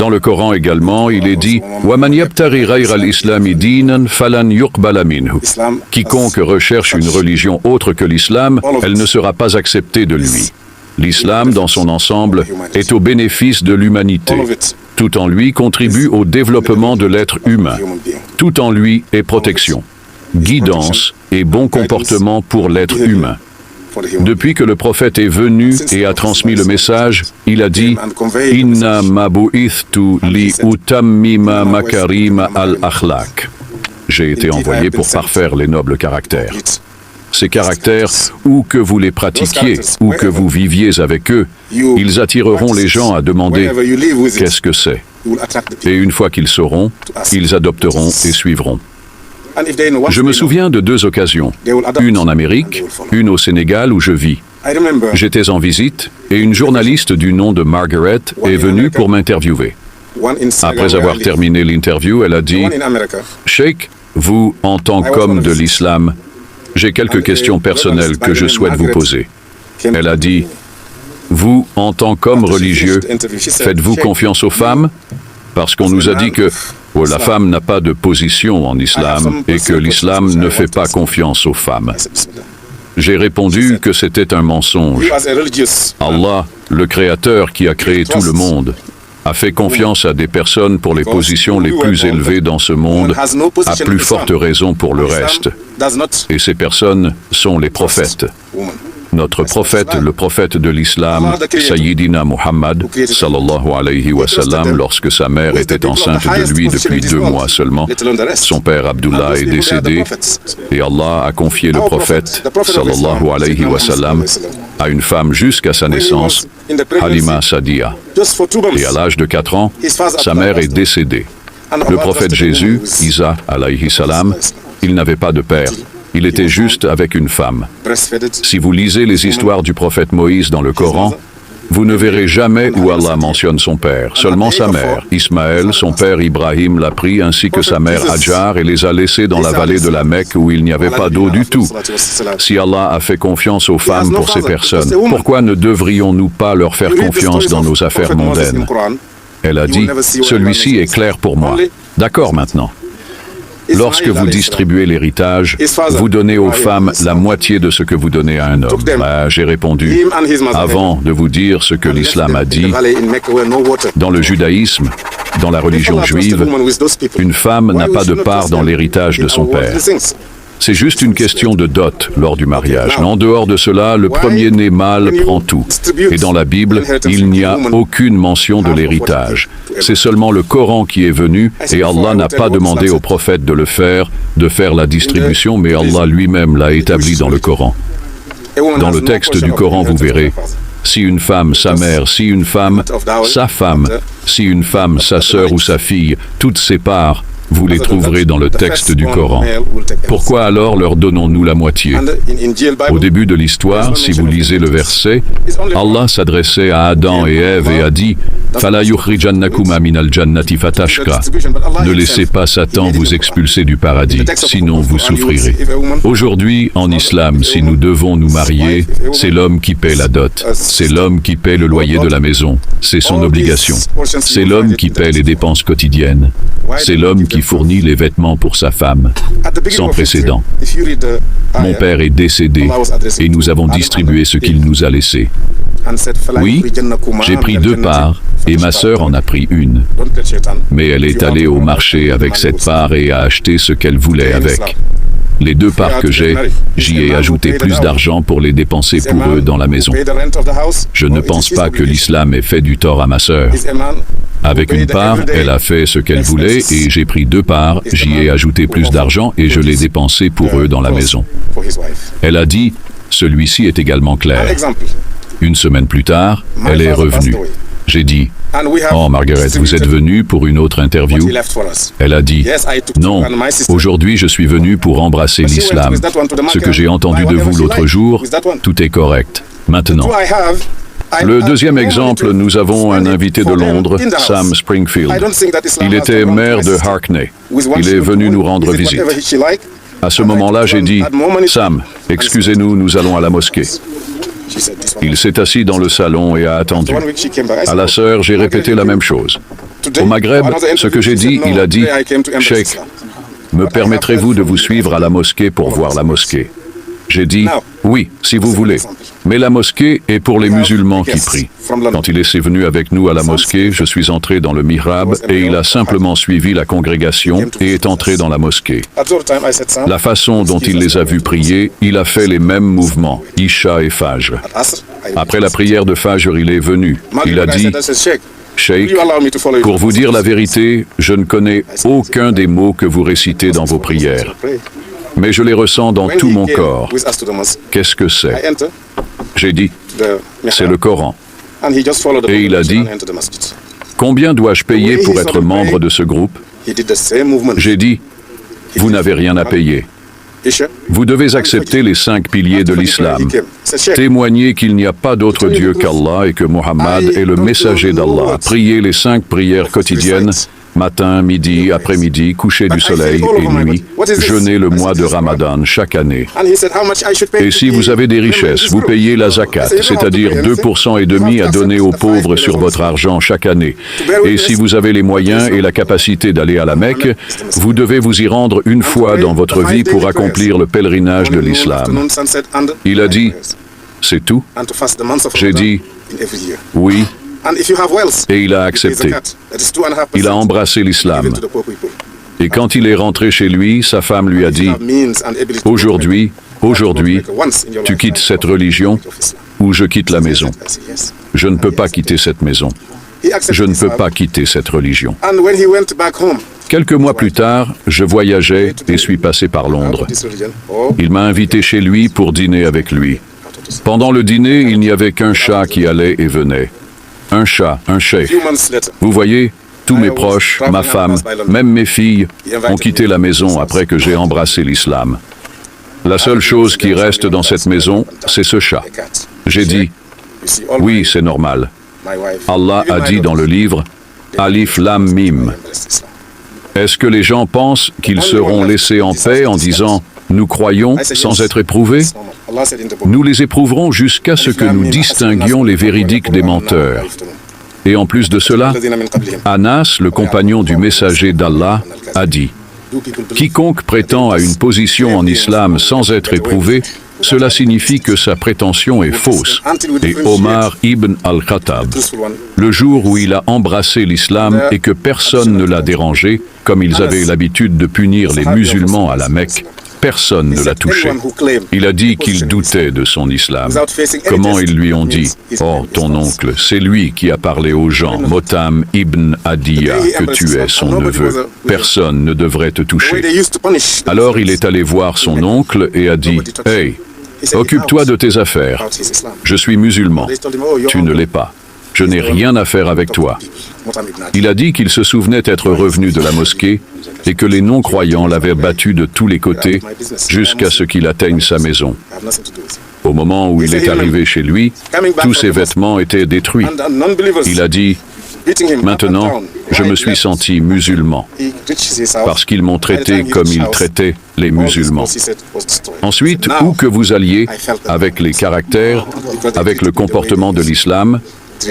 Dans le Coran également, il est dit « Waman yabtaghi ghayra al-islami dinan falan yuqbala minhu » Quiconque recherche une religion autre que l'islam, elle ne sera pas acceptée de lui. L'islam, dans son ensemble, est au bénéfice de l'humanité. Tout en lui contribue au développement de l'être humain. Tout en lui est protection, guidance et bon comportement pour l'être humain. Depuis que le prophète est venu et a transmis le message, il a dit « Inna ma bu'ithtu li utammima makarim al-akhlaq » J'ai été envoyé pour parfaire les nobles caractères. Ces caractères, où que vous les pratiquiez, où que vous viviez avec eux, ils attireront les gens à demander « Qu'est-ce que c'est ?» Et une fois qu'ils sauront, ils adopteront et suivront. Je me souviens de 2 occasions, une en Amérique, une au Sénégal où je vis. J'étais en visite et une journaliste du nom de Margaret est venue pour m'interviewer. Après avoir terminé l'interview, elle a dit « Cheikh, vous, en tant qu'homme de l'islam, j'ai quelques questions personnelles que je souhaite vous poser. » Elle a dit « Vous, en tant qu'homme religieux, faites-vous confiance aux femmes ? Parce qu'on nous a dit que la femme n'a pas de position en islam et que l'islam ne fait pas confiance aux femmes. » J'ai répondu que c'était un mensonge. Allah, le Créateur qui a créé tout le monde, a fait confiance à des personnes pour les positions les plus élevées dans ce monde, à plus forte raison pour le reste. Et ces personnes sont les prophètes. Notre prophète, le prophète de l'islam, Sayyidina Muhammad, sallallahu alayhi wa sallam, lorsque sa mère était enceinte de lui depuis 2 mois seulement, son père Abdullah est décédé et Allah a confié le prophète, sallallahu alayhi wa sallam, à une femme jusqu'à sa naissance, Halima Sadia. Et à l'âge de 4 ans, sa mère est décédée. Le prophète Jésus, Isa alayhi salam, il n'avait pas de père. Il était juste avec une femme. Si vous lisez les histoires du prophète Moïse dans le Coran, vous ne verrez jamais où Allah mentionne son père, seulement sa mère. Ismaël, son père Ibrahim l'a pris, ainsi que sa mère Hajar, et les a laissés dans la vallée de la Mecque où il n'y avait pas d'eau du tout. Si Allah a fait confiance aux femmes pour ces personnes, pourquoi ne devrions-nous pas leur faire confiance dans nos affaires mondaines? Elle a dit, celui-ci est clair pour moi. D'accord maintenant. Lorsque vous distribuez l'héritage, vous donnez aux femmes la moitié de ce que vous donnez à un homme. J'ai répondu, avant de vous dire ce que l'islam a dit, dans le judaïsme, dans la religion juive, une femme n'a pas de part dans l'héritage de son père. C'est juste une question de dot lors du mariage. En dehors de cela, le premier-né mâle prend tout. Et dans la Bible, il n'y a aucune mention de l'héritage. C'est seulement le Coran qui est venu, et Allah n'a pas demandé au prophète de faire la distribution, mais Allah lui-même l'a établi dans le Coran. Dans le texte du Coran, vous verrez, si une femme, sa mère, si une femme, sa femme, si une femme, sa sœur ou sa fille, toutes ces parts, vous les trouverez dans le texte du Coran. Pourquoi alors leur donnons-nous la moitié? Au début de l'histoire, si vous lisez le verset, Allah s'adressait à Adam et Ève et a dit « Fala yukhrijannakuma minal jannati fatashqa » Ne laissez pas Satan vous expulser du paradis, sinon vous souffrirez. Aujourd'hui, en islam, si nous devons nous marier, c'est l'homme qui paie la dot. C'est l'homme qui paie le loyer de la maison. C'est son obligation. C'est l'homme qui paie les dépenses quotidiennes. C'est l'homme qui fournit les vêtements pour sa femme, sans précédent. Mon père est décédé et nous avons distribué ce qu'il nous a laissé. Oui, j'ai pris 2 parts et ma sœur en a pris une. Mais elle est allée au marché avec cette part et a acheté ce qu'elle voulait avec. Les 2 parts que j'ai, j'y ai ajouté plus d'argent pour les dépenser pour eux dans la maison. Je ne pense pas que l'islam ait fait du tort à ma sœur. Avec une part, elle a fait ce qu'elle voulait et j'ai pris 2 parts, j'y ai ajouté plus d'argent et je l'ai dépensé pour eux dans la maison. Elle a dit, celui-ci est également clair. Une semaine plus tard, elle est revenue. J'ai dit, oh Margaret, vous êtes venue pour une autre interview? Elle a dit, non, aujourd'hui je suis venue pour embrasser l'islam. Ce que j'ai entendu de vous l'autre jour, tout est correct. Maintenant. Le deuxième exemple, nous avons un invité de Londres, Sam Springfield. Il était maire de Hackney. Il est venu nous rendre visite. À ce moment-là, j'ai dit, Sam, excusez-nous, nous allons à la mosquée. Il s'est assis dans le salon et a attendu. À la sœur, j'ai répété la même chose. Au Maghreb, ce que j'ai dit, il a dit, Cheikh, me permettrez-vous de vous suivre à la mosquée pour voir la mosquée? J'ai dit, oui, si vous voulez. Mais la mosquée est pour les musulmans qui prient. Quand il est venu avec nous à la mosquée, je suis entré dans le mihrab et il a simplement suivi la congrégation et est entré dans la mosquée. La façon dont il les a vus prier, il a fait les mêmes mouvements, Isha et Fajr. Après la prière de Fajr, il est venu. Il a dit, Cheikh, pour vous dire la vérité, je ne connais aucun des mots que vous récitez dans vos prières. Mais je les ressens dans tout mon corps. Qu'est-ce que c'est? J'ai dit, c'est le Coran. Et il a dit, combien dois-je payer pour être membre de ce groupe? J'ai dit, vous n'avez rien à payer. Vous devez accepter les 5 piliers de l'islam. Témoigner qu'il n'y a pas d'autre Dieu qu'Allah et que Muhammad est le messager d'Allah. Prier les 5 prières quotidiennes, matin, midi, après-midi, coucher du soleil et nuit. Jeûner le mois de Ramadan chaque année. Et si vous avez des richesses, vous payez la zakat, c'est-à-dire 2,5% à donner aux pauvres sur votre argent chaque année. Et si vous avez les moyens et la capacité d'aller à la Mecque, vous devez vous y rendre une fois dans votre vie pour accomplir le pèlerinage de l'islam. Il a dit, c'est tout? J'ai dit, oui. Et il a accepté. Il a embrassé l'islam. Et quand il est rentré chez lui, sa femme lui a dit, aujourd'hui, tu quittes cette religion ou je quitte la maison. Je ne peux pas quitter cette maison. Je ne peux pas quitter cette religion. Quelques mois plus tard, je voyageais et suis passé par Londres. Il m'a invité chez lui pour dîner avec lui. Pendant le dîner, il n'y avait qu'un chat qui allait et venait. Un chat, un cheikh. Vous voyez, tous mes proches, ma femme, même mes filles, ont quitté la maison après que j'ai embrassé l'islam. La seule chose qui reste dans cette maison, c'est ce chat. J'ai dit, oui, c'est normal. Allah a dit dans le livre, Alif Lam Mim. Est-ce que les gens pensent qu'ils seront laissés en paix en disant, nous croyons sans être éprouvés? Nous les éprouverons jusqu'à ce que nous distinguions les véridiques des menteurs. Et en plus de cela, Anas, le compagnon du messager d'Allah, a dit, quiconque prétend à une position en islam sans être éprouvé, cela signifie que sa prétention est fausse. Et Omar ibn al-Khattab, le jour où il a embrassé l'islam et que personne ne l'a dérangé, comme ils avaient l'habitude de punir les musulmans à la Mecque, personne ne l'a touché. Il a dit qu'il doutait de son islam. Comment ils lui ont dit, oh, ton oncle, c'est lui qui a parlé aux gens, Motam ibn Adiya, que tu es son neveu. Personne ne devrait te toucher. Alors il est allé voir son oncle et a dit, hey, occupe-toi de tes affaires. Je suis musulman. Tu ne l'es pas. Je n'ai rien à faire avec toi. Il a dit qu'il se souvenait être revenu de la mosquée et que les non-croyants l'avaient battu de tous les côtés jusqu'à ce qu'il atteigne sa maison. Au moment où il est arrivé chez lui, tous ses vêtements étaient détruits. Il a dit, maintenant, je me suis senti musulman parce qu'ils m'ont traité comme ils traitaient les musulmans. Ensuite, où que vous alliez, avec les caractères, avec le comportement de l'islam,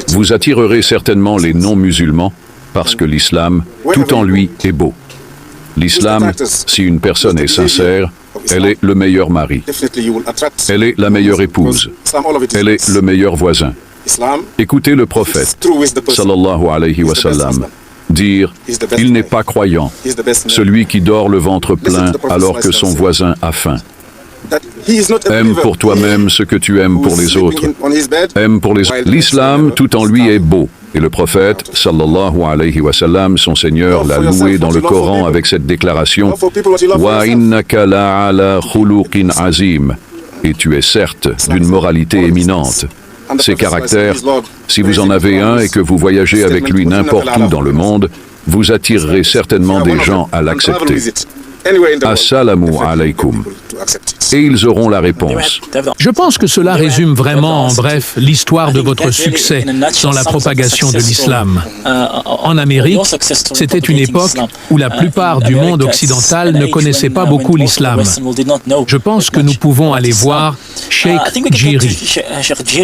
vous attirerez certainement les non-musulmans parce que l'islam, tout en lui, est beau. L'islam, si une personne est sincère, elle est le meilleur mari. Elle est la meilleure épouse. Elle est le meilleur voisin. Écoutez le prophète, sallallahu alayhi wa sallam, dire « Il n'est pas croyant, celui qui dort le ventre plein alors que son voisin a faim. » Aime pour toi-même ce que tu aimes pour les autres. Aime pour les autres. L'islam, tout en lui, est beau. Et le prophète, sallallahu alayhi wa sallam, son Seigneur, l'a loué dans le Coran avec cette déclaration « Wa innaka la'ala khuluqin azim » et tu es certes d'une moralité éminente. Ces caractères, si vous en avez un et que vous voyagez avec lui n'importe où dans le monde, vous attirerez certainement des gens à l'accepter. Assalamu alaikum. Et ils auront la réponse. Je pense que cela résume vraiment, en bref, l'histoire de votre succès dans la propagation de l'islam. En Amérique, c'était une époque où la plupart du monde occidental ne connaissait pas beaucoup l'islam. Je pense que nous pouvons aller voir Sheikh Jiri.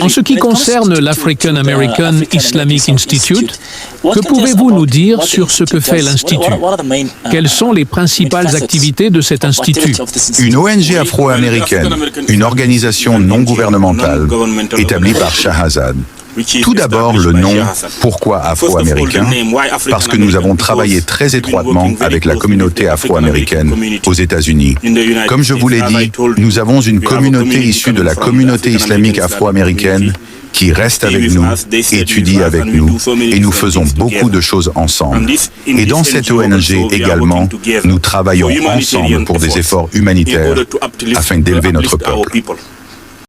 En ce qui concerne l'African American Islamic Institute, que pouvez-vous nous dire sur ce que fait l'Institut? Quelles sont les principales activités de cet institut? Une ONG afro-américaine, une organisation non gouvernementale établie par Shahazad. Tout d'abord, le nom « Pourquoi afro-américain ?» parce que nous avons travaillé très étroitement avec la communauté afro-américaine aux États-Unis. Comme je vous l'ai dit, nous avons une communauté issue de la communauté islamique afro-américaine qui reste avec nous, étudie avec nous, et nous faisons beaucoup de choses ensemble. Et dans cette ONG également, nous travaillons ensemble pour des efforts humanitaires afin d'élever notre peuple.